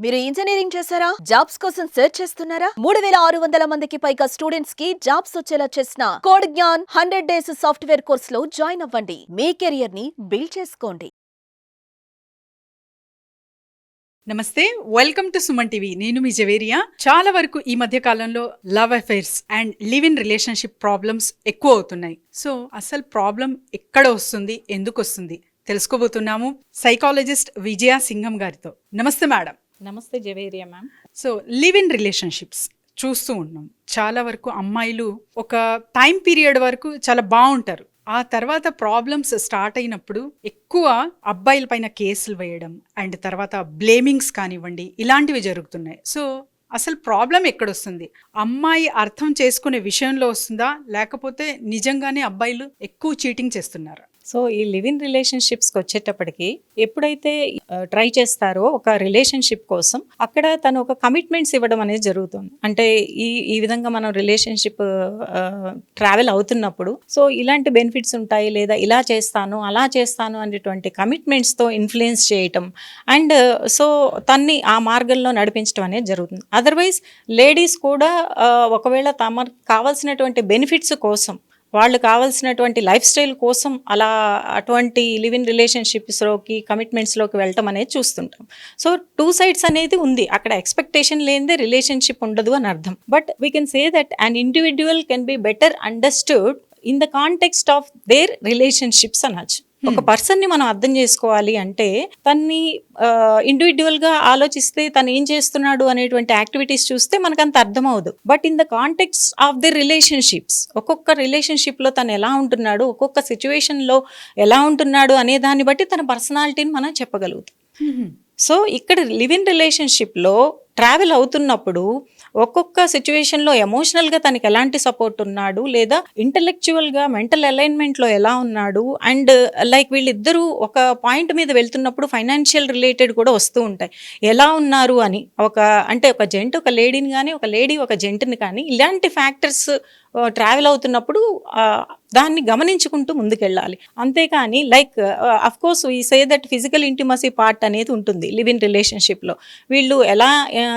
మీరు ఇంజనీరింగ్ చేశారా? జాబ్స్ కోసం సెర్చ్ చేస్తున్నారా? 3600 మందికి పైగా స్టూడెంట్స్ కి జాబ్స్ వచ్చేలా చేసిన code Gyan 100 days software course లో జాయిన్ అవ్వండి. మీ కెరియర్ ని బిల్డ్ చేసుకోండి. నమస్తే, వెల్కమ్ టు సుమన్ టీవీ. నేను మీ జవేరియా. చాలా వరకు ఈ మధ్య కాలంలో love affairs and live in relationship problems ఎక్కువ అవుతున్నాయి. సో అసలు ప్రాబ్లం ఎక్కడ వస్తుంది, ఎందుకు వస్తుంది తెలుసుకోబోతున్నాము సైకాలజిస్ట్ విజయ సింఘం గారితో. నమస్తే మేడం. నమస్తే Javeria ma'am. So live in relationships చూస్తూ ఉన్నాం. చాలా వరకు అమ్మాయిలు ఒక టైం పీరియడ్ వరకు చాలా బాగుంటారు. ఆ తర్వాత ప్రాబ్లమ్స్ స్టార్ట్ అయినప్పుడు ఎక్కువ అబ్బాయిల పైన కేసులు వేయడం అండ్ తర్వాత బ్లేమింగ్స్ కానివ్వండి, ఇలాంటివి జరుగుతున్నాయి. సో అసలు ప్రాబ్లం ఎక్కడొస్తుంది? అమ్మాయి అర్థం చేసుకునే విషయంలో వస్తుందా, లేకపోతే నిజంగానే అబ్బాయిలు ఎక్కువ చీటింగ్ చేస్తున్నారా? సో ఈ లివ్ ఇన్ రిలేషన్షిప్స్కి వచ్చేటప్పటికి ఎప్పుడైతే ట్రై చేస్తారో ఒక రిలేషన్షిప్ కోసం, అక్కడ తను ఒక కమిట్మెంట్స్ ఇవ్వడం అనేది జరుగుతుంది. అంటే ఈ విధంగా మనం రిలేషన్షిప్ ట్రావెల్ అవుతున్నప్పుడు సో ఇలాంటి బెనిఫిట్స్ ఉంటాయి, లేదా ఇలా చేస్తాను అలా చేస్తాను అనేటువంటి కమిట్మెంట్స్తో ఇన్ఫ్లుయెన్స్ చేయటం అండ్ సో తన్ని ఆ మార్గంలో నడిపించడం అనేది జరుగుతుంది. అదర్వైజ్ లేడీస్ కూడా ఒకవేళ తమకు కావాల్సినటువంటి బెనిఫిట్స్ కోసం, వాళ్ళు కావాల్సినటువంటి లైఫ్ స్టైల్ కోసం అలా అటువంటి లివ్ ఇన్ రిలేషన్షిప్స్లోకి కమిట్మెంట్స్లోకి వెళ్ళటం అనేది చూస్తుంటాం. సో టూ సైడ్స్ అనేది ఉంది. అక్కడ ఎక్స్పెక్టేషన్ లేనిదే రిలేషన్షిప్ ఉండదు అని అర్థం. But we can say that an individual can be better understood in the context of their relationships అనొచ్చు. ఒక పర్సన్ని మనం అర్థం చేసుకోవాలి అంటే తన్ని ఇండివిడ్యువల్గా ఆలోచిస్తే తను ఏం చేస్తున్నాడు అనేటువంటి యాక్టివిటీస్ చూస్తే మనకు అంత అర్థం అవ్వదు. But in the context of the relationships, ఒక్కొక్క రిలేషన్షిప్లో తను ఎలా ఉంటున్నాడు, ఒక్కొక్క సిచ్యువేషన్లో ఎలా ఉంటున్నాడు అనే దాన్ని బట్టి తన పర్సనాలిటీని మనం చెప్పగలుగుతాం. సో ఇక్కడ లివ్ ఇన్ రిలేషన్షిప్లో ట్రావెల్ అవుతున్నప్పుడు ఒక్కొక్క సిచ్యువేషన్లో ఎమోషనల్గా తనకి ఎలాంటి సపోర్ట్ ఉన్నాడు, లేదా ఇంటలెక్చువల్గా మెంటల్ అలైన్మెంట్లో ఎలా ఉన్నాడు, అండ్ లైక్ వీళ్ళిద్దరూ ఒక పాయింట్ మీద వెళ్తున్నప్పుడు ఫైనాన్షియల్ రిలేటెడ్ కూడా వస్తూ ఉంటాయి. ఎలా ఉన్నారు అని అంటే ఒక జెంట్ ఒక లేడీని కానీ, ఒక లేడీ ఒక జెంట్ని కానీ, ఇలాంటి ఫ్యాక్టర్స్ ట్రావెల్ అవుతున్నప్పుడు దాన్ని గమనించుకుంటూ ముందుకెళ్ళాలి. అంతేకాని like of course we say that physical intimacy part అనేది ఉంటుంది లివ్ ఇన్ రిలేషన్షిప్లో. వీళ్ళు ఎలా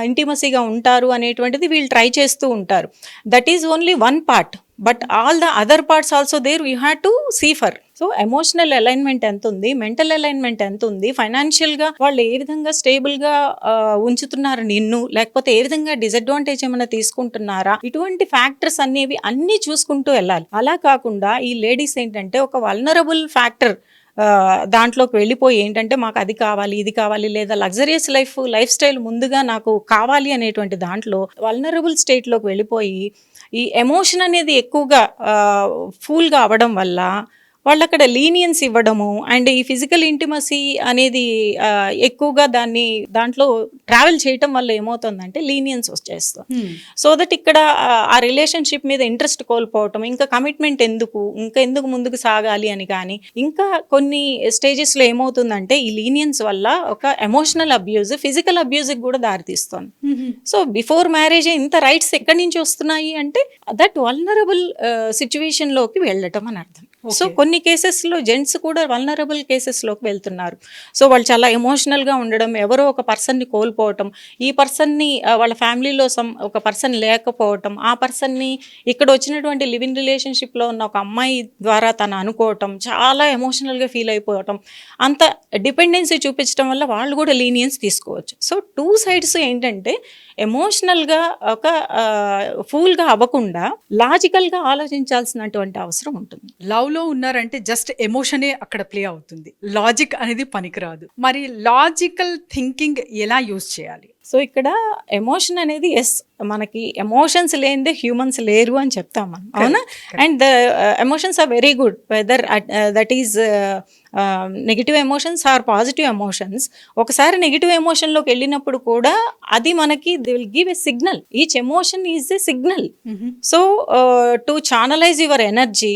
ఇంటిమసీగా ఉంటారు అనేటువంటిది వీళ్ళు ట్రై చేస్తూ ఉంటారు. That is only one part, but all the other parts also there we have to see for. So emotional alignment ఎంత ఉంది, మెంటల్ అలైన్మెంట్ ఎంత ఉంది, ఫైనాన్షియల్గా వాళ్ళు ఏ విధంగా స్టేబుల్గా ఉంచుతున్నారు నిన్ను, లేకపోతే ఏ విధంగా డిసడ్వాంటేజ్ ఏమైనా తీసుకుంటున్నారా, ఇటువంటి ఫ్యాక్టర్స్ అనేవి అన్నీ చూసుకుంటూ వెళ్ళాలి. అలా కాకుండా ఈ లేడీస్ ఏంటంటే ఒక వల్నరబుల్ ఫ్యాక్టర్ దాంట్లోకి వెళ్ళిపోయి ఏంటంటే మాకు అది కావాలి ఇది కావాలి, లేదా లగ్జరియస్ లైఫ్ స్టైల్ ముందుగా నాకు కావాలి అనేటువంటి దాంట్లో వల్నరబుల్ స్టేట్లోకి వెళ్ళిపోయి ఈ ఎమోషన్ అనేది ఎక్కువగా ఫూల్గా అవ్వడం వల్ల వాళ్ళు అక్కడ లీనియన్స్ ఇవ్వడము అండ్ ఈ ఫిజికల్ ఇంటిమసీ అనేది ఎక్కువగా దాంట్లో ట్రావెల్ చేయటం వల్ల ఏమవుతుందంటే లీనియన్స్ వచ్చేస్తాం. సో దట్ ఇక్కడ ఆ రిలేషన్షిప్ మీద ఇంట్రెస్ట్ కోల్పోవటం, ఇంకా కమిట్మెంట్ ఎందుకు ముందుకు సాగాలి అని. కానీ ఇంకా కొన్ని స్టేజెస్లో ఏమవుతుందంటే ఈ లీనియన్స్ వల్ల ఒక ఎమోషనల్ అబ్యూజ్, ఫిజికల్ అబ్యూజ్కి కూడా దారితీస్తుంది. సో బిఫోర్ మ్యారేజ్ ఇంత రైట్స్ ఎక్కడి నుంచి వస్తున్నాయి అంటే దట్ వల్నరబుల్ సిచ్యువేషన్లోకి వెళ్ళటం అని అర్థం. సో కొన్ని కేసెస్లో జెంట్స్ కూడా వల్నరబుల్ కేసెస్లోకి వెళ్తున్నారు. సో వాళ్ళు చాలా ఎమోషనల్గా ఉండడం, ఎవరో ఒక పర్సన్ని కోల్పోవటం, ఈ పర్సన్ని వాళ్ళ ఫ్యామిలీలో ఒక పర్సన్ లేకపోవటం, ఆ పర్సన్ని ఇక్కడ వచ్చినటువంటి లివ్ ఇన్ రిలేషన్షిప్లో ఉన్న ఒక అమ్మాయి ద్వారా తను అనుకోవటం, చాలా ఎమోషనల్గా ఫీల్ అయిపోవటం, అంత డిపెండెన్సీ చూపించడం వల్ల వాళ్ళు కూడా లీనియన్స్ తీసుకోవచ్చు. సో టూ సైడ్స్ ఏంటంటే ఎమోషనల్గా ఒక ఫూల్గా అవ్వకుండా లాజికల్గా ఆలోచించాల్సినటువంటి అవసరం ఉంటుంది. లవ్లో ఉన్నారంటే జస్ట్ ఎమోషనే అక్కడ ప్లే అవుతుంది, లాజిక్ అనేది పనికిరాదు. మరి లాజికల్ థింకింగ్ ఎలా యూజ్ చేయాలి? సో ఇక్కడ ఎమోషన్ అనేది మనకి ఎమోషన్స్ లేనిదే హ్యూమన్స్ లేరు అని చెప్తాం మనం, అవునా? And the emotions are very good, whether that is negative emotions or positive emotions. ఒకసారి నెగిటివ్ ఎమోషన్లోకి వెళ్ళినప్పుడు కూడా అది మనకి they will give a signal. Each emotion is a signal. So to channelise your energy,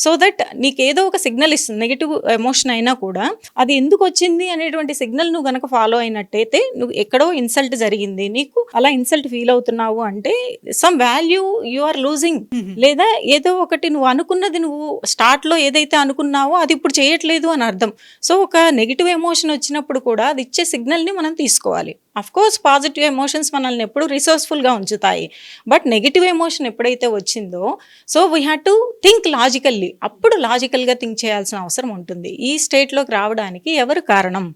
so that నీకు ఏదో ఒక signal ఇస్తుంది. నెగిటివ్ ఎమోషన్ అయినా కూడా అది ఎందుకు వచ్చింది అనేటువంటి సిగ్నల్ నువ్వు గనక ఫాలో అయినట్టయితే, నువ్వు ఎక్కడో ఇన్సల్ట్ జరిగింది, నీకు అలా ఇన్సల్ట్ ఫీల్ అవుతున్నావు అంటే some value you are losing, లేదా ఏదో ఒకటి నువ్వు అనుకున్నది, నువ్వు స్టార్ట్లో ఏదైతే అనుకున్నావో అది ఇప్పుడు చేయట్లేదు అని అర్థం. సో ఒక నెగిటివ్ ఎమోషన్ వచ్చినప్పుడు కూడా అది ఇచ్చే సిగ్నల్ని మనం తీసుకోవాలి. అఫ్ కోర్స్ పాజిటివ్ ఎమోషన్స్ మనల్ని ఎప్పుడు రిసోర్స్ఫుల్గా ఉంచుతాయి, బట్ నెగిటివ్ ఎమోషన్ ఎప్పుడైతే వచ్చిందో so we had to think logically, అప్పుడు లాజికల్గా థింక్ చేయాల్సిన అవసరం ఉంటుంది. ఈ స్టేట్లోకి రావడానికి ఎవరు కారణం,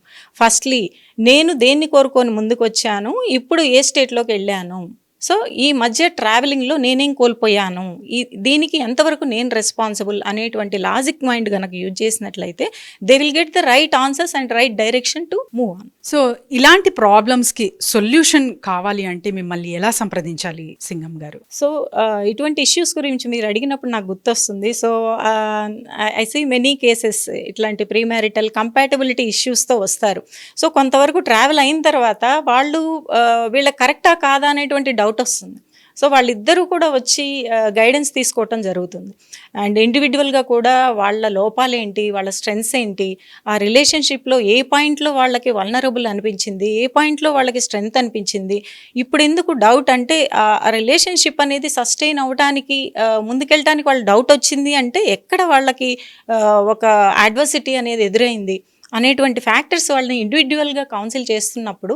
ఫస్ట్లీ నేను దేన్ని కోరుకొని ముందుకు వచ్చాను, ఇప్పుడు ఏ స్టేట్లోకి వెళ్ళాను, సో ఈ మధ్య ట్రావెలింగ్లో నేనేం కోల్పోయాను, దీనికి ఎంతవరకు నేను రెస్పాన్సిబుల్ అనేటువంటి లాజిక్ మైండ్ కనుక యూజ్ చేసినట్లయితే they will get the right answers and right direction to move on. So ఇలాంటి ప్రాబ్లమ్స్కి సొల్యూషన్ కావాలి అంటే మిమ్మల్ని ఎలా సంప్రదించాలి సింగం గారు? సో ఇటువంటి ఇష్యూస్ గురించి మీరు అడిగినప్పుడు నాకు గుర్తొస్తుంది. So I see many cases ఇట్లాంటి ప్రీ మ్యారిటల్ కంపాటబిలిటీ ఇష్యూస్తో వస్తారు. సో కొంతవరకు ట్రావెల్ అయిన తర్వాత వాళ్ళు వీళ్ళ కరెక్టా కాదా అనేటువంటి డౌట్ వస్తుంది. సో వాళ్ళిద్దరూ కూడా వచ్చి గైడెన్స్ తీసుకోవటం జరుగుతుంది. అండ్ ఇండివిజువల్గా కూడా వాళ్ళ లోపాలేంటి, వాళ్ళ స్ట్రెంగ్స్ ఏంటి, ఆ రిలేషన్షిప్లో ఏ పాయింట్లో వాళ్ళకి వల్నరబుల్ అనిపించింది, ఏ పాయింట్లో వాళ్ళకి స్ట్రెంగ్త్ అనిపించింది, ఇప్పుడు ఎందుకు డౌట్ అంటే ఆ రిలేషన్షిప్ అనేది సస్టైన్ అవ్వడానికి ముందుకెళ్ళటానికి వాళ్ళ డౌట్ వచ్చింది అంటే ఎక్కడ వాళ్ళకి ఒక అడ్వర్సిటీ అనేది ఎదురైంది అనేటువంటి ఫ్యాక్టర్స్ వాళ్ళని ఇండివిజువల్గా కౌన్సిల్ చేస్తున్నప్పుడు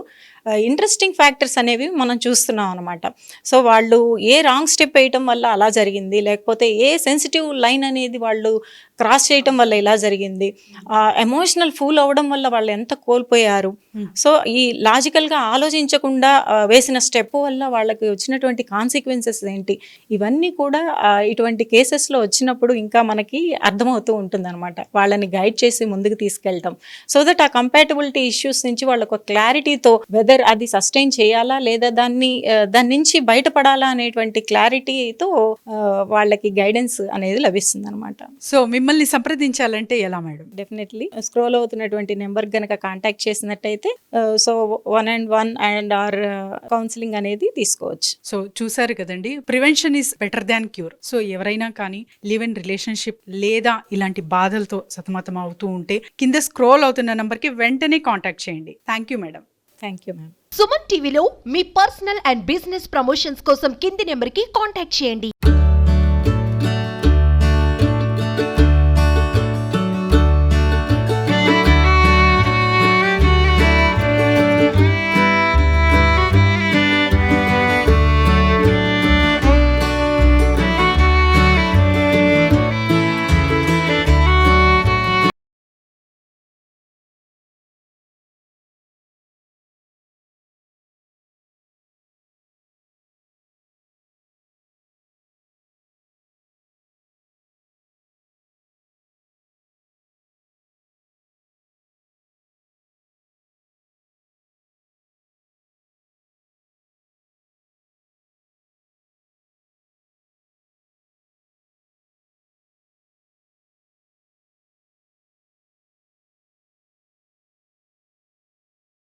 ఇంట్రెస్టింగ్ ఫ్యాక్టర్స్ అనేవి మనం చూస్తున్నాం అనమాట. సో వాళ్ళు ఏ రాంగ్ స్టెప్ వేయటం వల్ల అలా జరిగింది, లేకపోతే ఏ సెన్సిటివ్ లైన్ అనేది వాళ్ళు క్రాస్ చేయటం వల్ల ఇలా జరిగింది, ఎమోషనల్ ఫూల్ అవ్వడం వల్ల వాళ్ళు ఎంత కోల్పోయారు, సో ఈ లాజికల్గా ఆలోచించకుండా వేసిన స్టెప్ వల్ల వాళ్ళకి వచ్చినటువంటి కాన్సిక్వెన్సెస్ ఏంటి, ఇవన్నీ కూడా ఇటువంటి కేసెస్లో వచ్చినప్పుడు ఇంకా మనకి అర్థమవుతూ ఉంటుంది అనమాట. వాళ్ళని గైడ్ చేసి ముందుకు తీసుకెళ్ళటం సో దట్ ఆ కంపాటబిలిటీ ఇష్యూస్ నుంచి వాళ్ళకు ఒక క్లారిటీతో వెదర్ అది సస్టైన్ చేయాలా లేదా దాని నుంచి బయటపడాలా అనేటువంటి క్లారిటీతో వాళ్ళకి గైడెన్స్ అనేది లభిస్తుంది అనమాట. సో మిమ్మల్ని సంప్రదించాలంటే ఎలా మేడం? డెఫినెట్లీ స్క్రోల్ అవుతున్నటువంటి నెంబర్ కనుక కాంటాక్ట్ చేసినట్టయితే so 1-on-1 and or counselling అనేది తీసుకోవచ్చు. సో చూసారు కదండి, prevention is better than cure. So ఎవరైనా కానీ లివ్ ఇన్ రిలేషన్షిప్ లేదా ఇలాంటి బాధలతో సతమతం అవుతూ ఉంటే కింద స్క్రోల్ అవుతున్న నంబర్కి వెంటనే కాంటాక్ట్ చేయండి. Thank you madam. Thank you ma'am. Suman టీవీలో మీ పర్సనల్ అండ్ బిజినెస్ ప్రమోషన్స్ కోసం కింది నెంబర్కి కాంటాక్ట్ చేయండి.